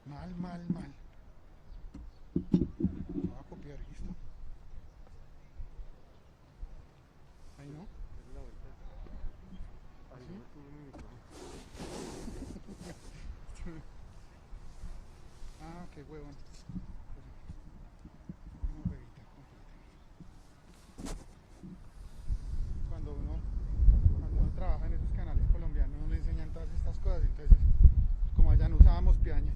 Mal, mal, mal. Voy a copiar, ¿listo? Ahí no. Dale la vuelta. Ay, ¿Así? no me tuve mi micrófono. Ah, qué huevón. Una huevita completa. Cuando uno, cuando uno trabaja en esos canales colombianos, no le enseñan todas estas cosas. Entonces, como allá no usábamos piaña,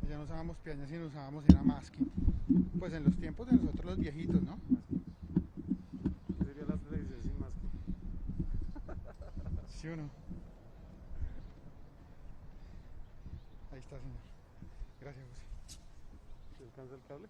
allá no usábamos piaña, sino usábamos era masking. Pues en los tiempos de nosotros los viejitos, ¿no? Masking. ¿Qué sería la televisión sin masking? Sí o no. Ahí está, señor. Gracias, José. ¿Se alcanza el cable?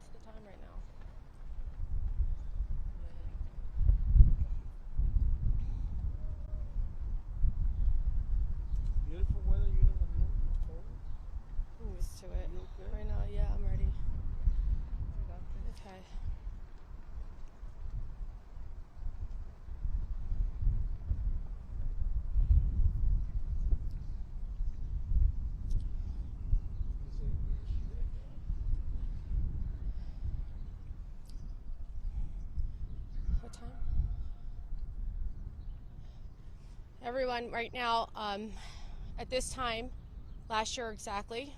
What's the time right now? Beautiful weather, you know, no cold. I'm used to it. You okay? Right now, yeah, I'm ready. Okay. You say weird shit like that. What time? Everyone, right now, at this time, last year exactly,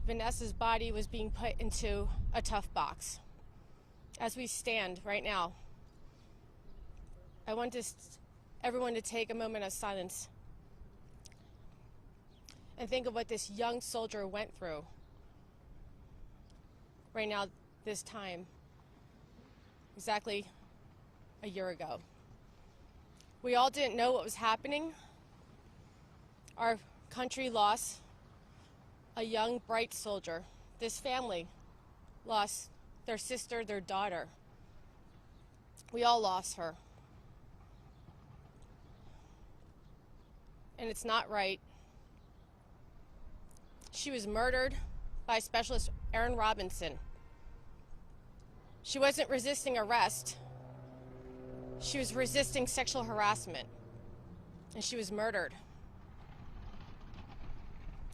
Vanessa's body was being put into a tough box. As we stand right now, I want everyone to take a moment of silence and think of what this young soldier went through right now, this time, exactly a year ago. We all didn't know what was happening. Our country lost a young, bright soldier. This family lost their sister, their daughter. We all lost her. And it's not right. She was murdered by Specialist Aaron Robinson. She wasn't resisting arrest. She was resisting sexual harassment. And she was murdered.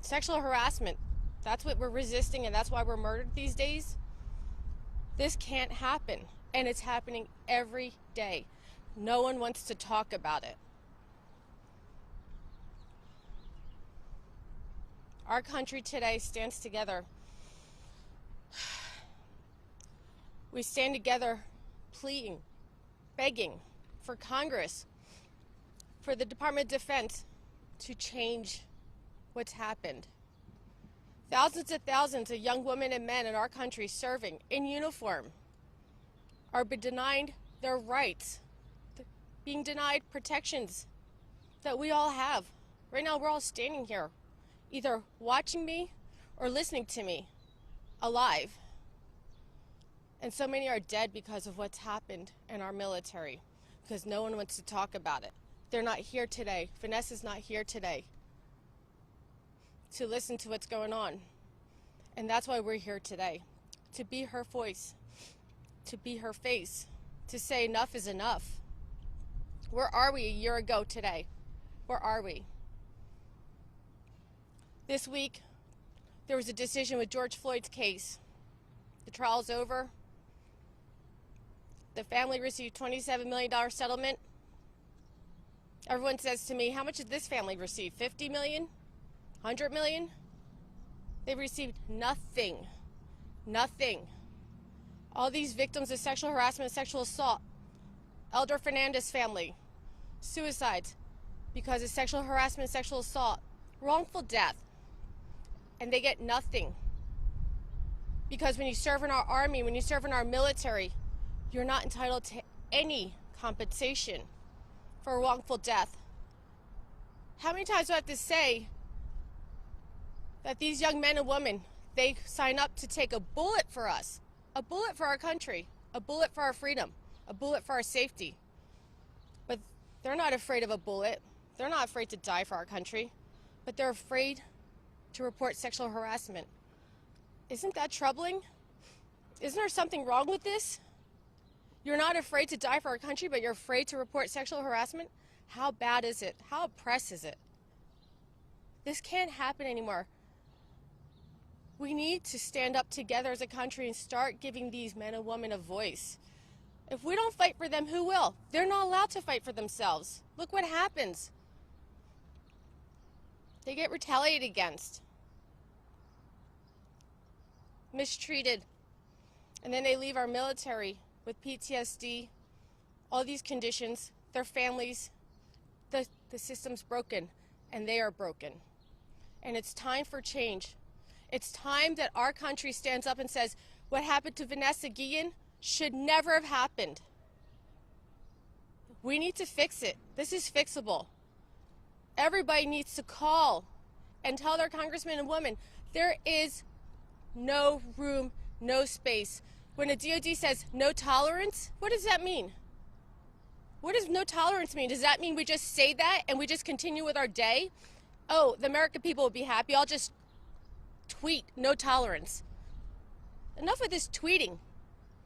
Sexual harassment, that's what we're resisting, and that's why we're murdered these days. This can't happen, and it's happening every day. No one wants to talk about it. Our country today stands together. We stand together pleading, begging for Congress, for the Department of Defense to change what's happened. Thousands of young women and men in our country serving in uniform are being denied their rights, being denied protections that we all have. Right now, we're all standing here, either watching me or listening to me, alive. And so many are dead because of what's happened in our military, because no one wants to talk about it. They're not here today. Vanessa's not here today to listen to what's going on. And that's why we're here today, to be her voice, to be her face, to say enough is enough. Where are we a year ago today? Where are we? This week, there was a decision with George Floyd's case. The trial's over. The family received $27 million settlement. Everyone says to me, how much did this family receive? 50 million? 100 million? They received nothing. Nothing. All these victims of sexual harassment, sexual assault, Elder Fernandez family, suicides because of sexual harassment, sexual assault, wrongful death, and they get nothing. Because when you serve in our army, when you serve in our military, you're not entitled to any compensation for a wrongful death. How many times do I have to say that these young men and women, they sign up to take a bullet for us, a bullet for our country, a bullet for our freedom, a bullet for our safety. But they're not afraid of a bullet. They're not afraid to die for our country, but they're afraid to report sexual harassment. Isn't that troubling? Isn't there something wrong with this? You're not afraid to die for our country, but you're afraid to report sexual harassment? How bad is it? How oppressed is it? This can't happen anymore. We need to stand up together as a country and start giving these men and women a voice. If we don't fight for them, who will? They're not allowed to fight for themselves. Look what happens. They get retaliated against, mistreated, and then they leave our military with PTSD, all these conditions, their families. The system's broken, and they are broken. And it's time for change. It's time that our country stands up and says, what happened to Vanessa Guillen should never have happened. We need to fix it. This is fixable. Everybody needs to call and tell their congressmen and women, there is no room, no space. When the DOD says no tolerance, what does that mean? What does no tolerance mean? Does that mean we just say that and we just continue with our day? Oh, the American people will be happy. I'll just tweet no tolerance. Enough of this tweeting.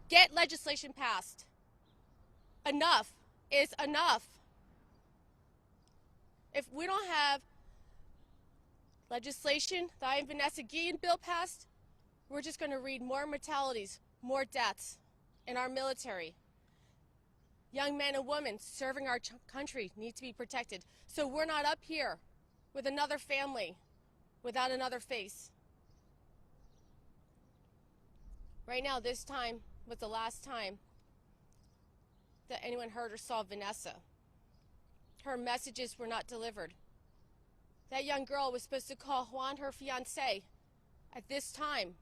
Get legislation passed. Enough is enough. If we don't have legislation, the Vanessa Guillen bill passed, we're just going to read more mortalities, more deaths in our military. Young men and women serving our country need to be protected. So we're not up here with another family without another face. Right now, this time was the last time that anyone heard or saw Vanessa. Her messages were not delivered. That young girl was supposed to call Juan, her fiancé, at this time.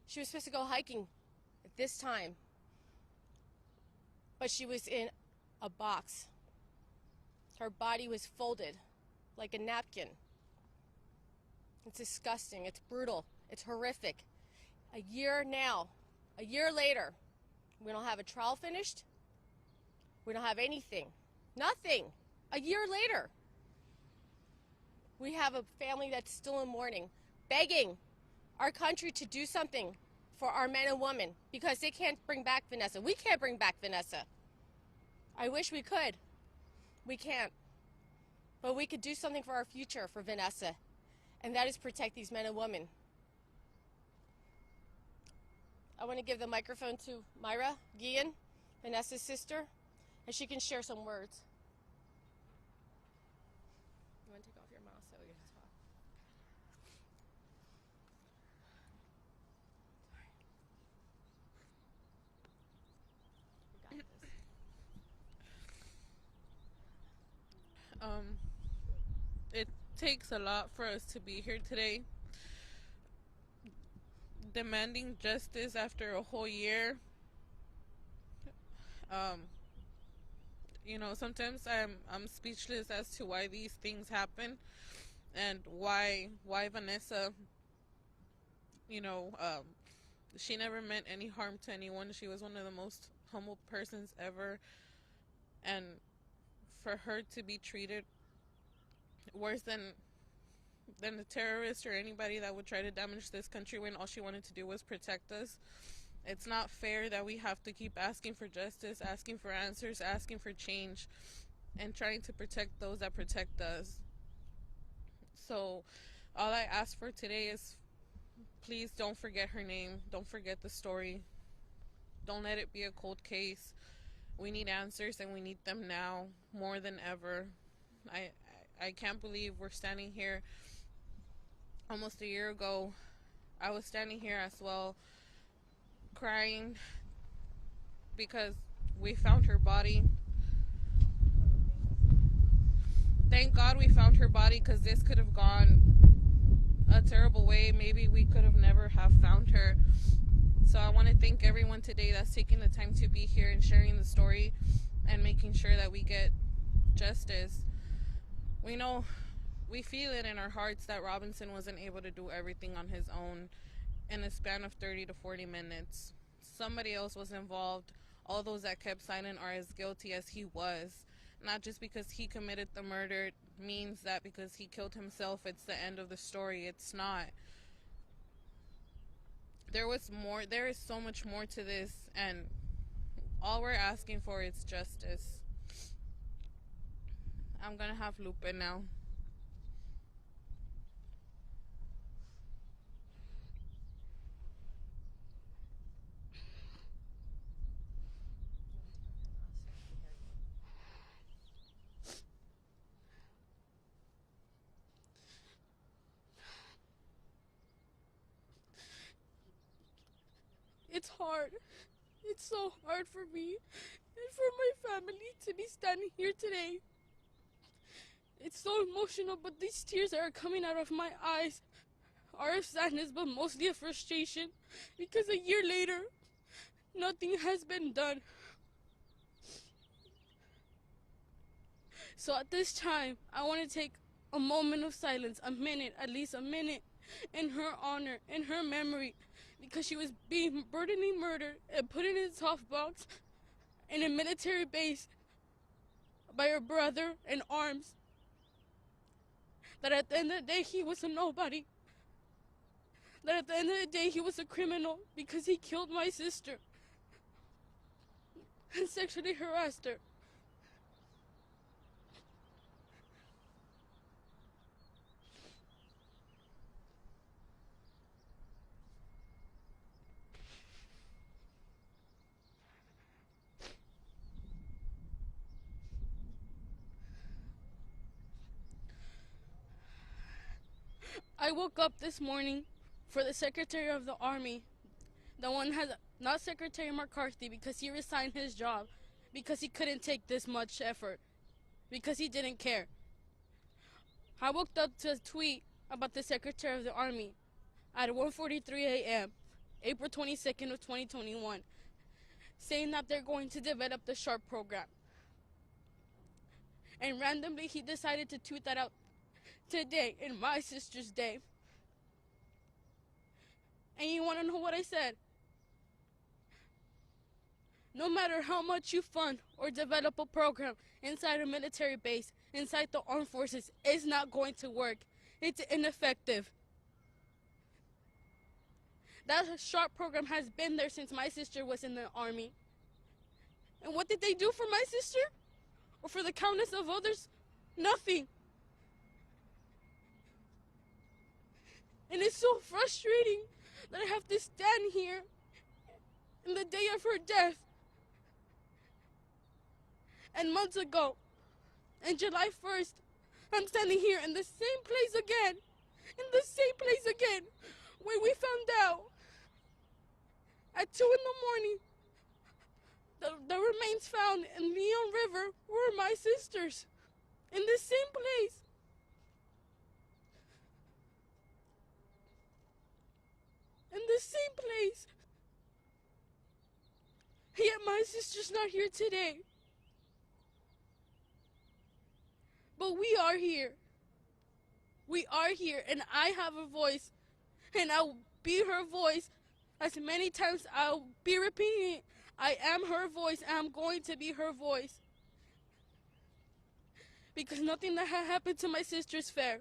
She was supposed to go hiking at this time. But she was in a box. Her body was folded like a napkin. It's disgusting. It's brutal. It's horrific. A year later, we don't have a trial finished. We don't have anything. Nothing. A year later. We have a family that's still in mourning, begging our country to do something for our men and women because they can't bring back Vanessa. We can't bring back Vanessa. I wish we could. We can't. But we could do something for our future for Vanessa, and that is protect these men and women. I want to give the microphone to Myra Guillen, Vanessa's sister, and she can share some words. You want to take off your mask so we can talk? We got this. It takes a lot for us to be here today, demanding justice after a whole year. Sometimes I'm speechless as to why these things happen and why Vanessa, she never meant any harm to anyone. She was one of the most humble persons ever, and for her to be treated worse than a terrorist or anybody that would try to damage this country when all she wanted to do was protect us. It's not fair that we have to keep asking for justice, asking for answers, asking for change, and trying to protect those that protect us. So all I ask for today is please don't forget her name. Don't forget the story. Don't let it be a cold case. We need answers, and we need them now more than ever. I can't believe we're standing here almost a year ago. I was standing here as well, crying because we found her body. Thank God we found her body, because this could have gone a terrible way. Maybe we could have never have found her. So I want to thank everyone today that's taking the time to be here and sharing the story and making sure that we get justice. We know, we feel it in our hearts that Robinson wasn't able to do everything on his own in a span of 30 to 40 minutes. Somebody else was involved. All those that kept silent are as guilty as he was. Not just because he committed the murder means that because he killed himself, it's the end of the story. It's not. There was more. There is so much more to this, and all we're asking for is justice. I'm gonna have Lupe now. It's hard. It's so hard for me and for my family to be standing here today. It's so emotional, but these tears that are coming out of my eyes are of sadness, but mostly of frustration, because a year later, nothing has been done. So at this time, I want to take a moment of silence, a minute, at least a minute, in her honor, in her memory, because she was being brutally murdered and put in a soft box in a military base by her brother in arms. That at the end of the day, he was a nobody. That at the end of the day, he was a criminal because he killed my sister and sexually harassed her. I woke up this morning for the Secretary of the Army. The one has, not Secretary McCarthy, because he resigned his job, because he couldn't take this much effort, because he didn't care. I woke up to a tweet about the Secretary of the Army at 1:43 a.m., April 22nd of 2021, saying that they're going to develop the SHARP program. And randomly he decided to tweet that out today, in my sister's day. And you want to know what I said? No matter how much you fund or develop a program inside a military base, inside the armed forces, it's not going to work. It's ineffective. That SHARP program has been there since my sister was in the Army. And what did they do for my sister? Or for the countless of others? Nothing. And it's so frustrating that I have to stand here in the day of her death. And months ago, on July 1st, I'm standing here in the same place again. In the same place again, where we found out at 2 in the morning the remains found in Leon River were my sisters. In the same place. In the same place. Yet my sister's not here today. But we are here. We are here, and I have a voice, and I'll be her voice as many times I'll be repeating it. I am her voice, and I'm going to be her voice. Because nothing that had happened to my sister is fair.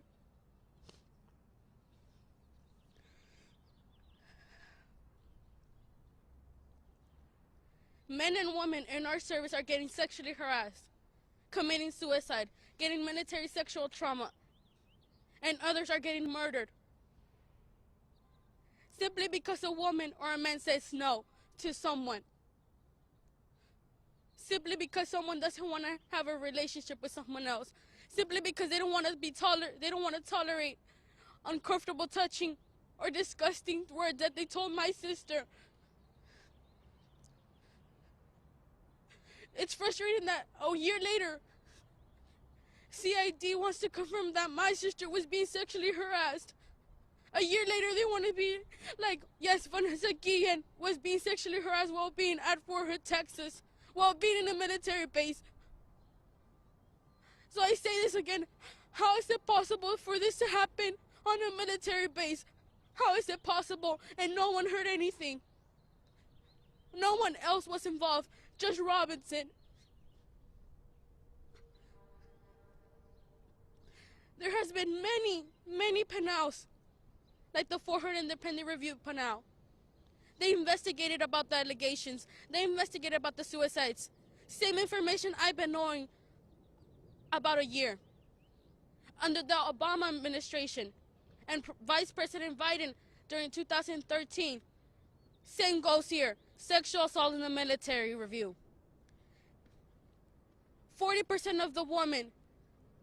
Men and women in our service are getting sexually harassed, committing suicide, getting military sexual trauma, and others are getting murdered. Simply because a woman or a man says no to someone. Simply because someone doesn't want to have a relationship with someone else. Simply because they don't want to they don't want to tolerate uncomfortable touching or disgusting words that they told my sister. It's frustrating that a year later, CID wants to confirm that my sister was being sexually harassed. A year later, they want to be like, yes, Vanessa Guillen was being sexually harassed while being at Fort Hood, Texas, while being in a military base. So I say this again, how is it possible for this to happen on a military base? How is it possible? And no one heard anything. No one else was involved, Judge Robinson. There has been many panels, like the Fort Hood Independent Review panel. They investigated about the allegations. They investigated about the suicides. Same information I've been knowing about a year. Under the Obama administration and Vice President Biden during 2013, same goes here. Sexual assault in the military review. 40% of the women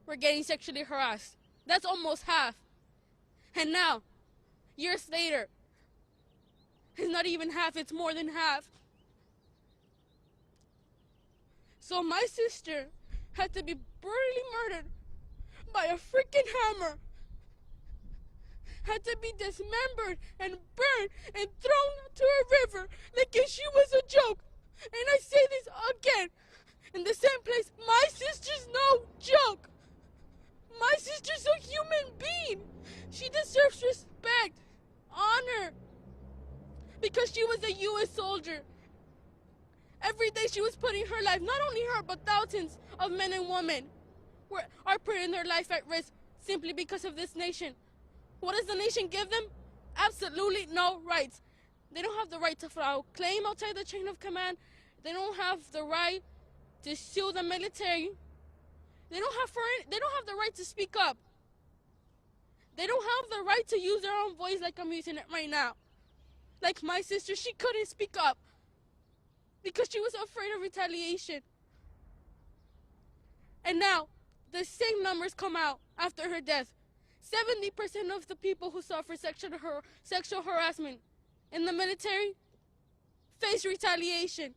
were getting sexually harassed. That's almost half. And now, years later, it's not even half, it's more than half. So my sister had to be brutally murdered by a freaking hammer. Had to be dismembered and burned and thrown to a river like if she was a joke. And I say this again, in the same place, my sister's no joke. My sister's a human being. She deserves respect, honor, because she was a U.S. soldier. Every day she was putting her life, not only her, but thousands of men and women are putting their life at risk simply because of this nation. What does the nation give them? Absolutely no rights. They don't have the right to file a claim outside the chain of command. They don't have the right to sue the military. They don't have the right to speak up. They don't have the right to use their own voice like I'm using it right now. Like my sister, she couldn't speak up because she was afraid of retaliation. And now, the same numbers come out after her death. 70% of the people who suffer sexual harassment in the military face retaliation.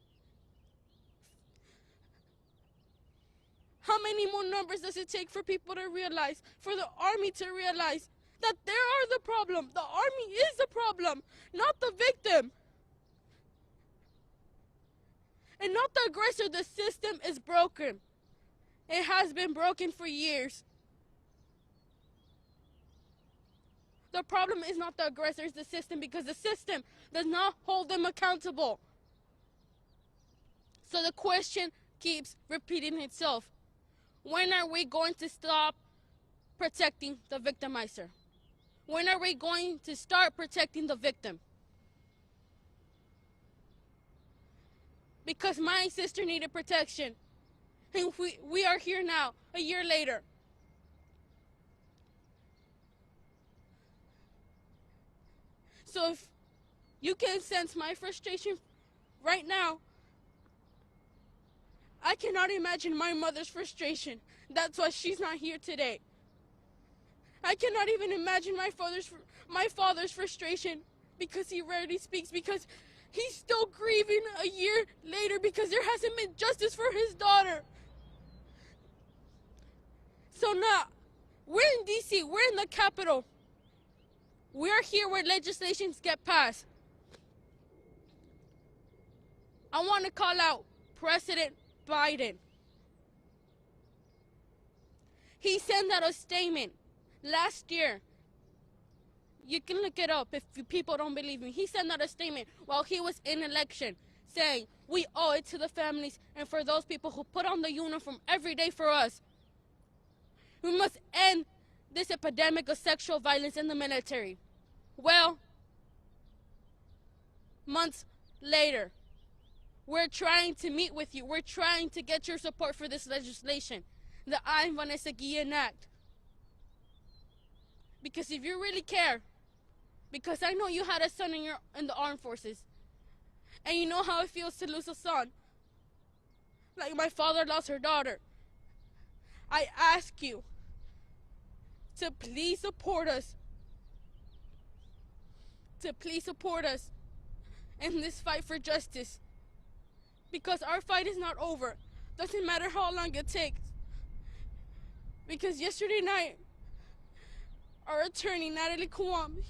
How many more numbers does it take for people to realize, for the army to realize that they are the problem? The army is the problem, not the victim. And not the aggressor. The system is broken. It has been broken for years. The problem is not the aggressor, it's the system, because the system does not hold them accountable. So the question keeps repeating itself. When are we going to stop protecting the victimizer? When are we going to start protecting the victim? Because my sister needed protection. And we are here now, a year later. So if you can sense my frustration right now, I cannot imagine my mother's frustration. That's why she's not here today. I cannot even imagine my father's frustration, because he rarely speaks, because he's still grieving a year later because there hasn't been justice for his daughter. So now, we're in D.C., we're in the Capitol. We're here where legislations get passed. I want to call out President Biden. He sent out a statement last year. You can look it up if people don't believe me. He sent out a statement while he was in election saying, we owe it to the families and for those people who put on the uniform every day for us. We must end this epidemic of sexual violence in the military. Well, months later, we're trying to meet with you. We're trying to get your support for this legislation, the I'm Vanessa Guillen Act. Because if you really care, because I know you had a son in the armed forces, and you know how it feels to lose a son, like my father lost her daughter, I ask you to please support us. To please support us in this fight for justice. Because our fight is not over. Doesn't matter how long it takes. Because yesterday night, our attorney, Natalie Kawam,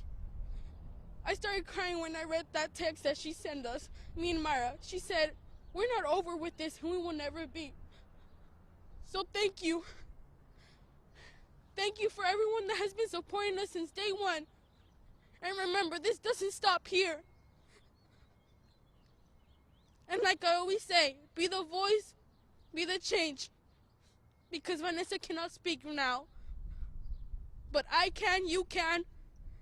I started crying when I read that text that she sent us, me and Myra. She said, we're not over with this and we will never be. So thank you. Thank you for everyone that has been supporting us since day one. And remember, this doesn't stop here. And like I always say, be the voice, be the change. Because Vanessa cannot speak now. But I can, you can.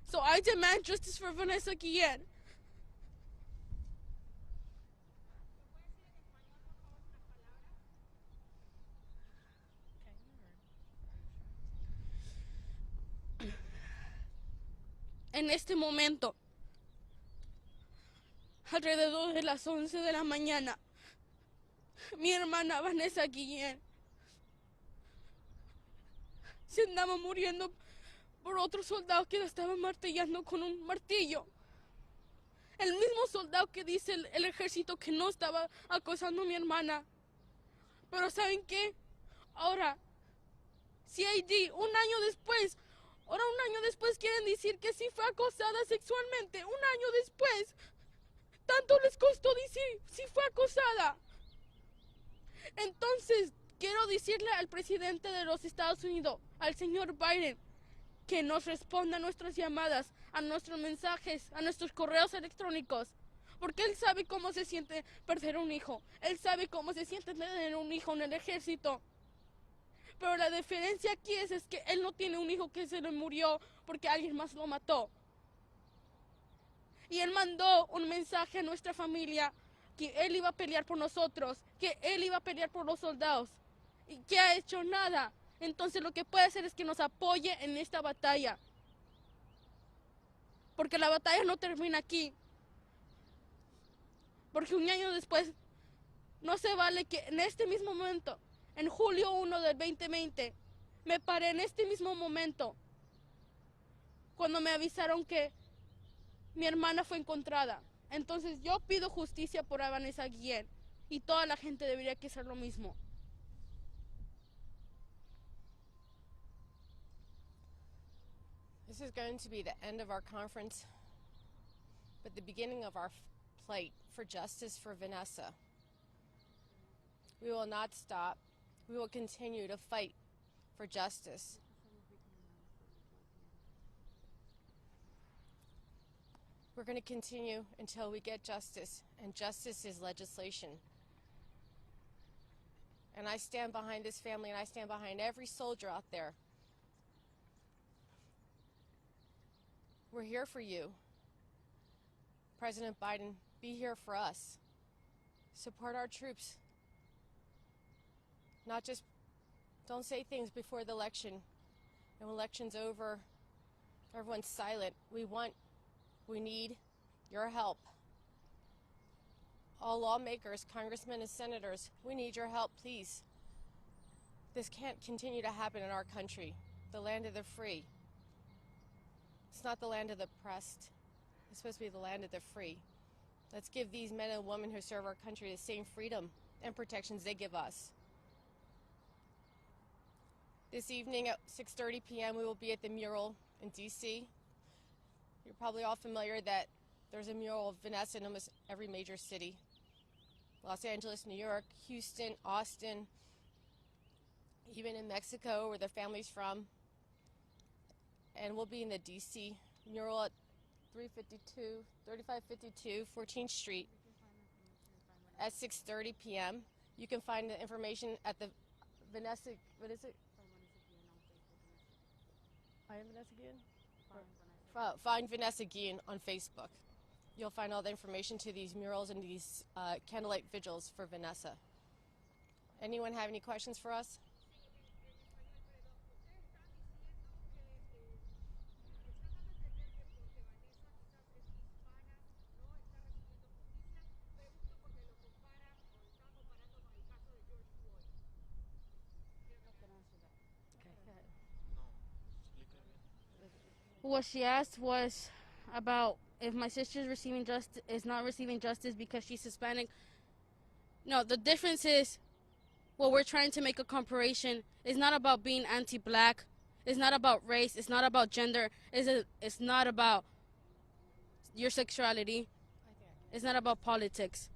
So I demand justice for Vanessa Guillen. En este momento, alrededor de las 11 de la mañana, mi hermana Vanessa Guillen se andaba muriendo por otro soldado que la estaba martillando con un martillo. El mismo soldado que dice el ejército que no estaba acosando a mi hermana. Pero ¿saben qué? Ahora, CID, un año después quieren decir que sí fue acosada sexualmente. Un año después. Tanto les costó decir si fue acosada. Entonces, quiero decirle al presidente de los Estados Unidos, al señor Biden, que nos responda a nuestras llamadas, a nuestros mensajes, a nuestros correos electrónicos. Porque él sabe cómo se siente perder un hijo. Él sabe cómo se siente tener un hijo en el ejército. Pero la diferencia aquí es que él no tiene un hijo que se le murió porque alguien más lo mató. Y él mandó un mensaje a nuestra familia que él iba a pelear por nosotros, que él iba a pelear por los soldados. ¿Y que ha hecho? Nada. Entonces lo que puede hacer es que nos apoye en esta batalla. Porque la batalla no termina aquí. Porque un año después no se vale que en este mismo momento, en julio 1 del 2020, me paré en este mismo momento cuando me avisaron que mi hermana fue encontrada. Entonces yo pido justicia por Vanessa Guillen y toda la gente debería que hacer lo mismo. This is going to be the end of our conference, but the beginning of our plight for justice for Vanessa. We will not stop. We will continue to fight for justice. We're going to continue until we get justice, and justice is legislation. And I stand behind this family, and I stand behind every soldier out there. We're here for you. President Biden, be here for us. Support our troops. Not just, don't say things before the election. And when election's over, everyone's silent. We need your help. All lawmakers, congressmen and senators, we need your help, please. This can't continue to happen in our country, the land of the free. It's not the land of the oppressed. It's supposed to be the land of the free. Let's give these men and women who serve our country the same freedom and protections they give us. This evening at 6:30 p.m. we will be at the mural in D.C. You're probably all familiar that there's a mural of Vanessa in almost every major city. Los Angeles, New York, Houston, Austin, even in Mexico where the family's from. And we'll be in the D.C. mural at 3552 14th Street at 6:30 p.m. You can find the information at the Vanessa, what is it? I am Vanessa Guillen? Find Vanessa Guillen on Facebook. You'll find all the information to these murals and these candlelight vigils for Vanessa. Anyone have any questions for us? What she asked was about if my sister's is not receiving justice because she's Hispanic. No, the difference is what we're trying to make a comparison is not about being anti-black. It's not about race. It's not about gender. It's not about your sexuality. It's not about politics.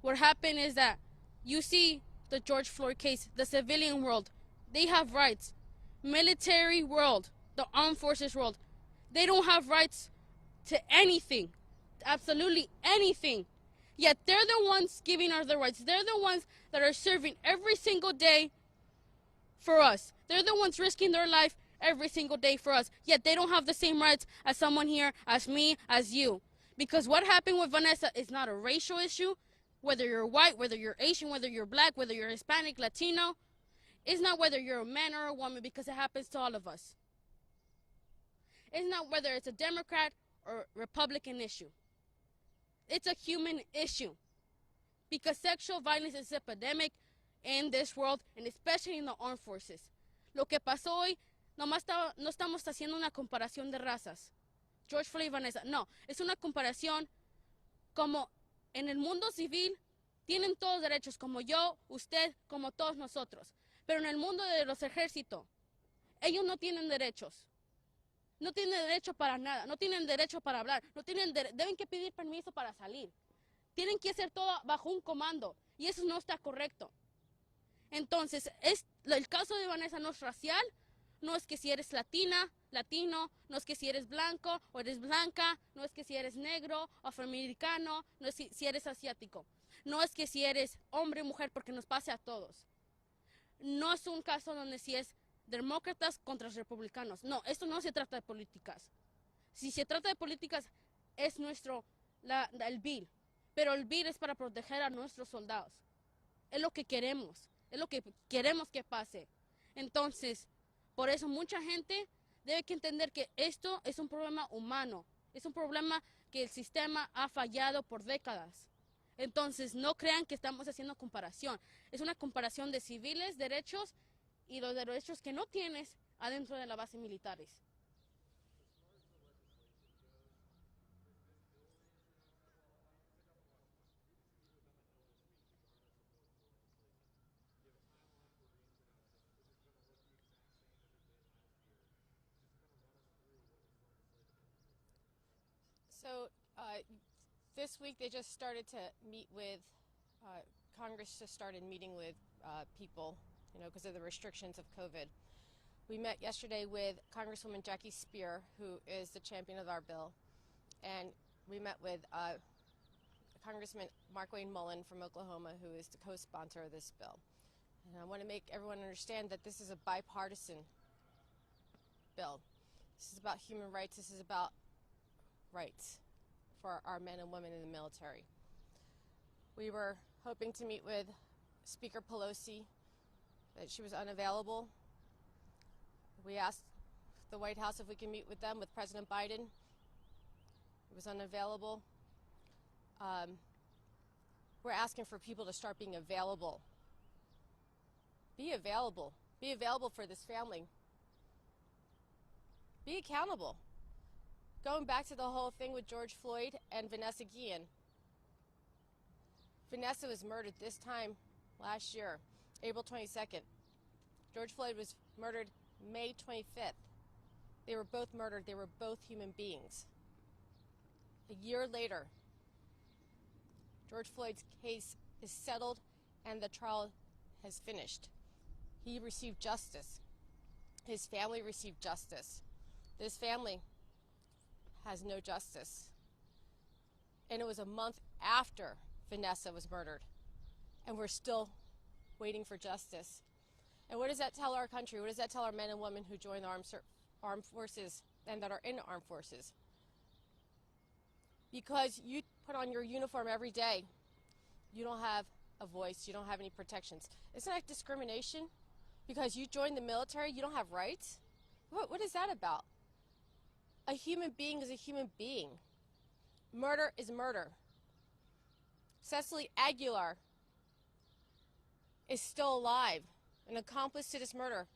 What happened is that you see the George Floyd case, the civilian world, they have rights. Military world, the armed forces world, they don't have rights to anything, absolutely anything. Yet they're the ones giving us the rights. They're the ones that are serving every single day for us. They're the ones risking their life every single day for us. Yet they don't have the same rights as someone here, as me, as you. Because what happened with Vanessa is not a racial issue. Whether you're white, whether you're Asian, whether you're black, whether you're Hispanic, Latino, it's not whether you're a man or a woman, because it happens to all of us. It's not whether it's a Democrat or Republican issue. It's a human issue. Because sexual violence is an epidemic in this world, and especially in the armed forces. Lo que pasó hoy, no estamos haciendo una comparación de razas. George Floyd y Vanessa, no. Es una comparación como en el mundo civil tienen todos derechos, como yo, usted, como todos nosotros. Pero en el mundo de los ejércitos, ellos no tienen derechos. No tienen derecho para nada, no tienen derecho para hablar, deben que pedir permiso para salir. Tienen que hacer todo bajo un comando, y eso no está correcto. Entonces, el caso de Vanessa no es racial, no es que si eres latina, latino, no es que si eres blanco o eres blanca, no es que si eres negro, afroamericano, no es si eres asiático, no es que si eres hombre o mujer, porque nos pase a todos. No es un caso donde si es demócratas contra republicanos. No, esto no se trata de políticas. Si se trata de políticas, es el bill. Pero el bill es para proteger a nuestros soldados. Es lo que queremos. Es lo que queremos que pase. Entonces, por eso mucha gente debe que entender que esto es un problema humano. Es un problema que el sistema ha fallado por décadas. Entonces, no crean que estamos haciendo comparación. Es una comparación de civiles, derechos y los derechos que no tienes adentro de la base militares. So this week they just started to meet with, Congress just started meeting with people, because of the restrictions of COVID. We met yesterday with Congresswoman Jackie Spear, who is the champion of our bill, and we met with Congressman Mark Wayne Mullen from Oklahoma, who is the co-sponsor of this bill. And I want to make everyone understand that this is a bipartisan bill. This is about human rights. This is about rights for our men and women in the military. We were hoping to meet with Speaker Pelosi, but she was unavailable. We asked the White House if we can meet with them, with President Biden. It was unavailable. We're asking for people to start being available. Be available. Be available for this family. Be accountable. Going back to the whole thing with George Floyd and Vanessa Guillen. Vanessa was murdered this time last year, April 22nd. George Floyd was murdered May 25th. They were both murdered. They were both human beings. A year later, George Floyd's case is settled and the trial has finished. He received justice. His family received justice. This family has no justice. And it was a month after Vanessa was murdered. And we're still waiting for justice. And what does that tell our country? What does that tell our men and women who join the armed forces and that are in the armed forces? Because you put on your uniform every day, you don't have a voice, you don't have any protections. Isn't that discrimination? Because you joined the military, you don't have rights? What is that about? A human being is a human being. Murder is murder. Cecily Aguilar is still alive, an accomplice to this murder.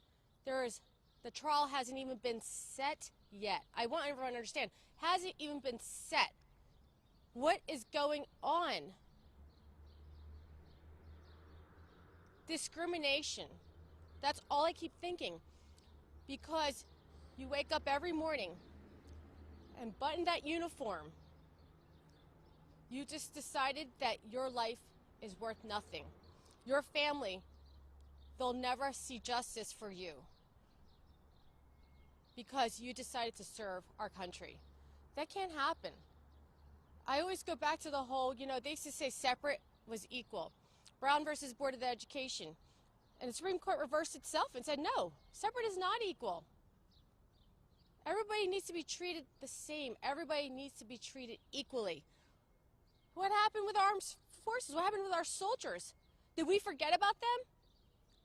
The trial hasn't even been set yet. I want everyone to understand, hasn't even been set. What is going on? Discrimination. That's all I keep thinking. Because you wake up every morning and button that uniform. You just decided that your life is worth nothing. Your family, they'll never see justice for you because you decided to serve our country. That can't happen. I always go back to the whole, they used to say separate was equal. Brown versus Board of Education. And the Supreme Court reversed itself and said, no, separate is not equal. Everybody needs to be treated the same. Everybody needs to be treated equally. What happened with our armed forces? What happened with our soldiers? Did we forget about them?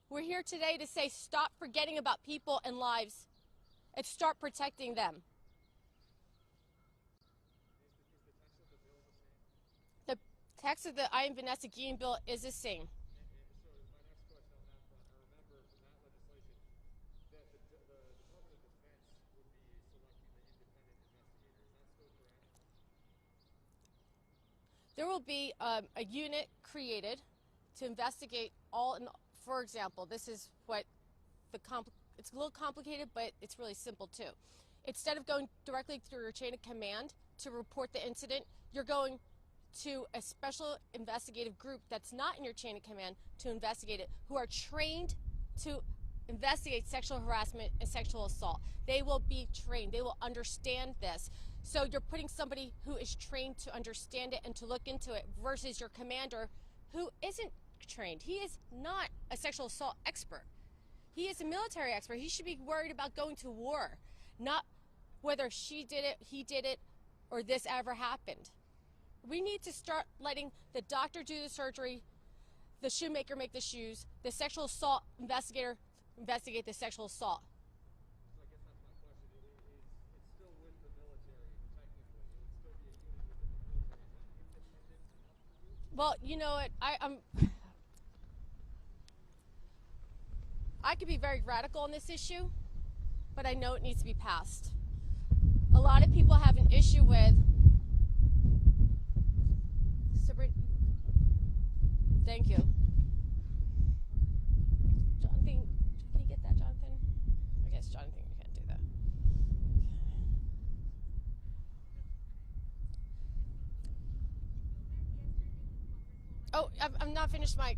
We're here today to say stop forgetting about people and lives and start protecting them. The text of the I Am Vanessa Guillen bill is the same. There will be a unit created to investigate for example, this is what it's a little complicated, but it's really simple too. Instead of going directly through your chain of command to report the incident, you're going to a special investigative group that's not in your chain of command to investigate it, who are trained to investigate sexual harassment and sexual assault. They will be trained. They will understand this. So you're putting somebody who is trained to understand it and to look into it versus your commander who isn't trained. He is not a sexual assault expert. He is a military expert. He should be worried about going to war, not whether she did it, he did it, or this ever happened. We need to start letting the doctor do the surgery, the shoemaker make the shoes, the sexual assault investigator investigate the sexual assault. So I guess that's my question. It's still with the military, technically. It would still be a unit within the military. Is that independent enough for you? Well, you know what, I could be very radical on this issue, but I know it needs to be passed. A lot of people have an issue with Thank you. Jonathan, can you get that, Jonathan? I guess Jonathan, you can't do that. Oh, I'm not finished my...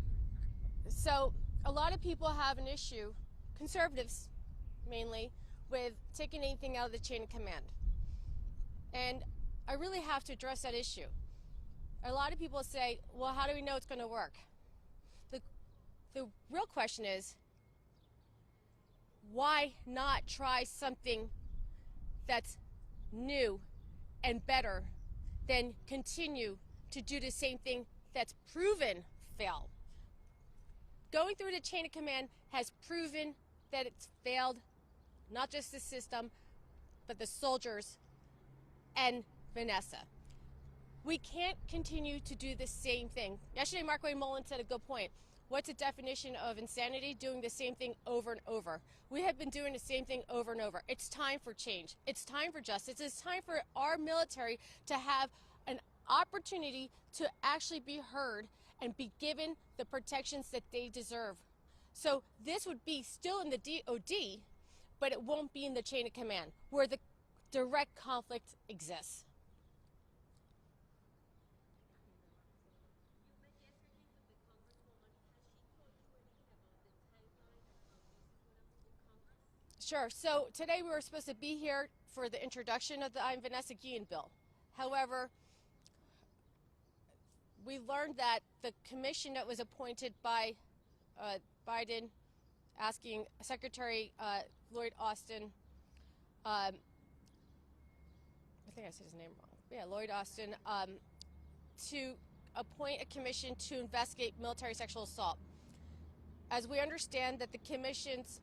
So, a lot of people have an issue, conservatives mainly, with taking anything out of the chain of command. And I really have to address that issue. A lot of people say, well, how do we know it's going to work? The real question is, why not try something that's new and better than continue to do the same thing that's proven fail? Going through the chain of command has proven that it's failed, not just the system, but the soldiers and Vanessa. We can't continue to do the same thing. Yesterday, Mark Wayne Mullen said a good point. What's the definition of insanity? Doing the same thing over and over. We have been doing the same thing over and over. It's time for change. It's time for justice. It's time for our military to have an opportunity to actually be heard and be given the protections that they deserve. So this would be still in the DOD, but it won't be in the chain of command, where the direct conflict exists. Sure. So today we were supposed to be here for the introduction of the Vanessa Guillen bill. However, we learned that the commission that was appointed by Biden, asking Secretary Lloyd Austin, I think I said his name wrong. Yeah, Lloyd Austin, to appoint a commission to investigate military sexual assault. As we understand that the commission's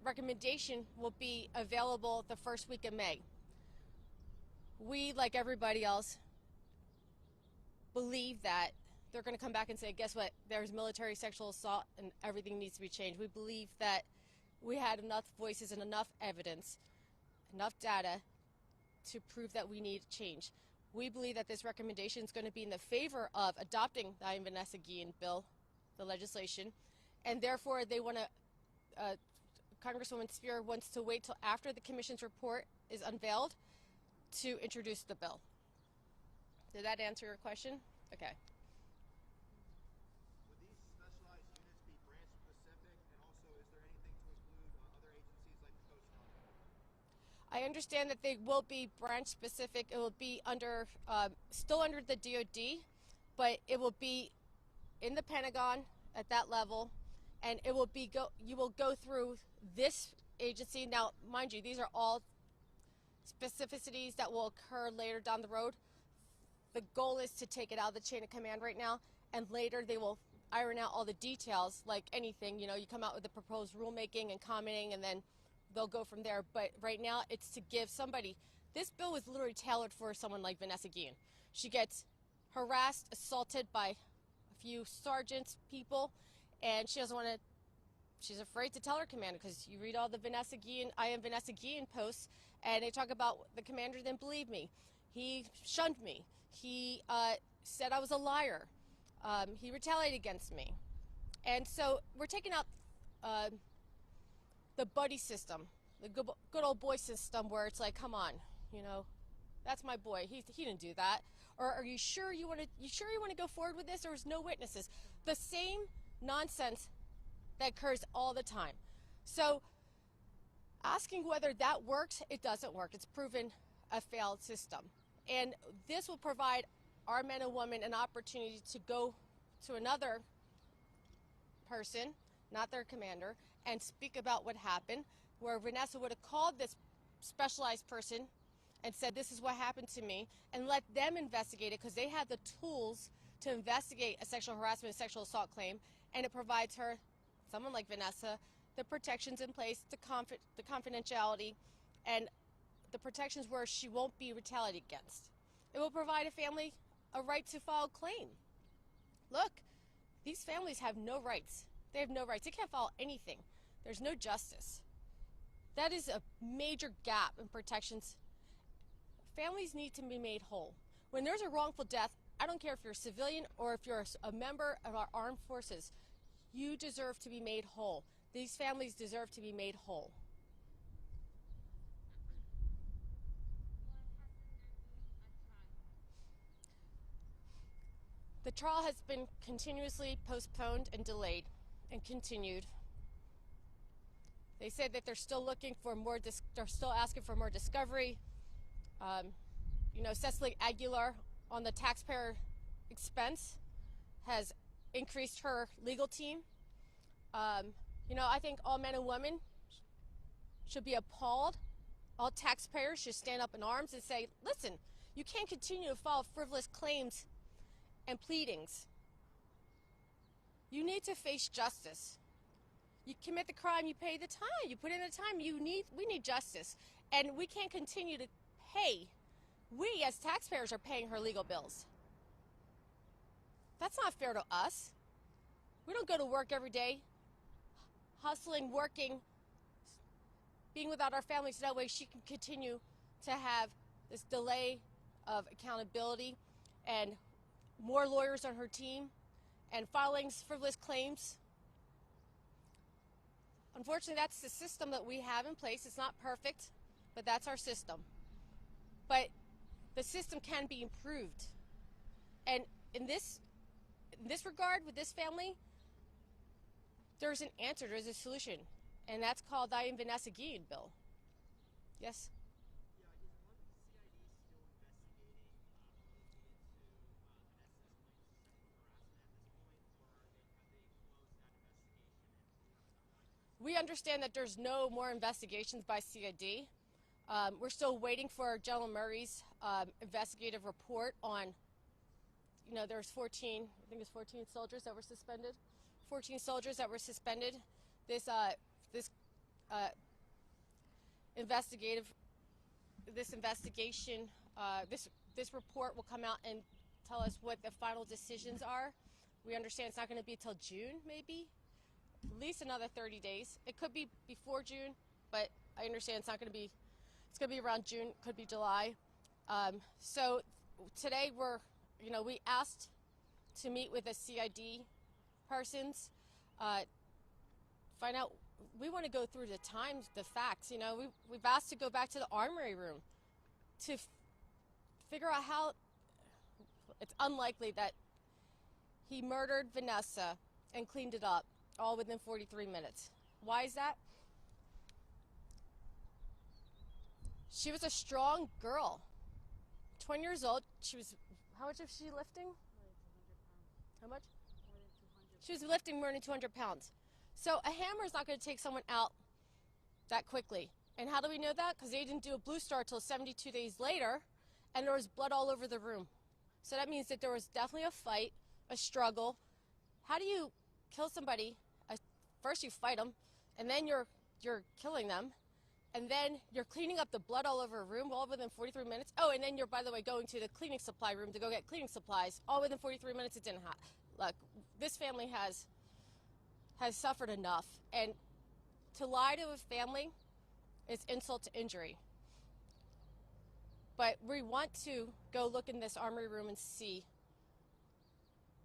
recommendation will be available the first week of May. We, like everybody else, believe that they're going to come back and say, guess what, there's military sexual assault and everything needs to be changed. We believe that we had enough voices and enough evidence, enough data to prove that we need change. We believe that this recommendation is going to be in the favor of adopting the Vanessa Guillen bill, the legislation, and therefore they want to Congresswoman Spear wants to wait till after the commission's report is unveiled to introduce the bill. Did that answer your question? Okay. Would these specialized units be branch specific, and also is there anything to include other agencies like the Coast Guard? I understand that they will be branch specific. It will be under, still under the DOD, but it will be in the Pentagon at that level, and it will be you will go through this agency. Now, mind you, these are all specificities that will occur later down the road. The goal is to take it out of the chain of command right now, and later they will iron out all the details, like anything. You know, you come out with the proposed rulemaking and commenting, and then they'll go from there. But right now, it's to give somebody. This bill was literally tailored for someone like Vanessa Guillen. She gets harassed, assaulted by a few sergeants, people, and she doesn't want to. She's afraid to tell her commander, because you read all the Vanessa Guillen, I am Vanessa Guillen posts, and they talk about the commander didn't believe me. He shunned me. He said I was a liar. He retaliated against me. And so we're taking out the buddy system, the good old boy system, where it's like, come on, you know, That's my boy. He didn't do that. Or are you sure you want to go forward with this? There was no witnesses. The same nonsense that occurs all the time. So asking whether that works, it doesn't work. It's proven a failed system. And this will provide our men and women an opportunity to go to another person, not their commander, and speak about what happened, where Vanessa would have called this specialized person and said, this is what happened to me, and let them investigate it, because they have the tools to investigate a sexual harassment and sexual assault claim, and it provides her, someone like Vanessa, the protections in place, the confidentiality, and the protections where she won't be retaliated against. It will provide a family a right to file a claim. Look, these families have no rights. They have no rights. They can't file anything. There's no justice. That is a major gap in protections. Families need to be made whole. When there's a wrongful death, I don't care if you're a civilian or if you're a member of our armed forces, you deserve to be made whole. These families deserve to be made whole. The trial has been continuously postponed and delayed and continued. They said that they're still looking for more, they're still asking for more discovery. Cecily Aguilar, on the taxpayer expense, has increased her legal team. I think all men and women should be appalled. All taxpayers should stand up in arms and say, listen, you can't continue to file frivolous claims and pleadings. You need to face justice. You commit the crime, you pay the time. You put in the time. We need justice. And we can't continue to pay. We as taxpayers are paying her legal bills. That's not fair to us. We don't go to work every day, hustling, working, being without our families, so that way she can continue to have this delay of accountability and more lawyers on her team and filing frivolous claims. Unfortunately, that's the system that we have in place. It's not perfect, but that's our system. But the system can be improved. And in this regard, with this family, there's an answer, there's a solution. And that's called the Vanessa Guillen bill. Yes? Yeah, is one CID still investigating related to Vanessa's claims or have they closed that investigation and moved to like? We understand that there's no more investigations by CID. We're still waiting for General Murray's investigative report on, there's 14 soldiers that were suspended. 14 soldiers that were suspended. This report will come out and tell us what the final decisions are. We understand it's not going to be until June, maybe, at least another 30 days. It could be before June, but I understand it's going to be around June, could be July. So today we asked to meet with the CID persons, find out. We want to go through the facts. We've asked to go back to the armory room to figure out how it's unlikely that he murdered Vanessa and cleaned it up all within 43 minutes. Why is that? She was a strong girl, 20 years old. How much was she lifting? How much? More than 200. She was lifting more than 200 pounds. So a hammer is not going to take someone out that quickly. And how do we know that? Because they didn't do a blue star until 72 days later, and there was blood all over the room. So that means that there was definitely a fight, a struggle. How do you kill somebody? First you fight them, and then you're killing them, and then you're cleaning up the blood all over a room all within 43 minutes. Oh, and then you're, by the way, going to the cleaning supply room to go get cleaning supplies all within 43 minutes. It didn't happen. Look, this family has suffered enough, and to lie to a family is insult to injury. But we want to go look in this armory room and see.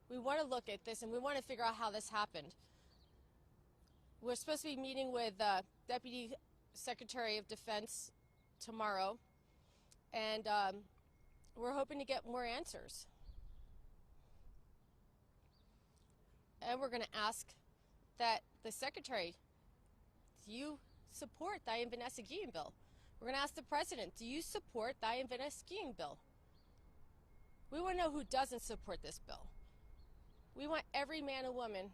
We want to look at this, and we want to figure out how this happened. We're supposed to be meeting with Deputy Secretary of Defense tomorrow, And we're hoping to get more answers. And we're going to ask that the Secretary, do you support the Vanessa Guillen bill? We're going to ask the President, do you support the Vanessa Guillen bill? We want to know who doesn't support this bill. We want every man and woman,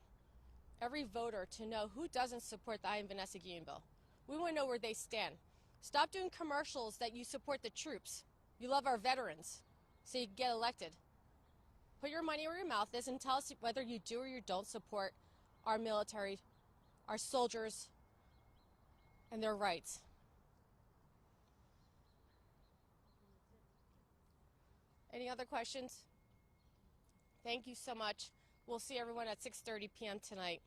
every voter to know who doesn't support the Vanessa Guillen bill. We want to know where they stand. Stop doing commercials that you support the troops. You love our veterans, so you can get elected. Put your money where your mouth is and tell us whether you do or you don't support our military, our soldiers, and their rights. Any other questions? Thank you so much. We'll see everyone at 6:30 p.m. tonight.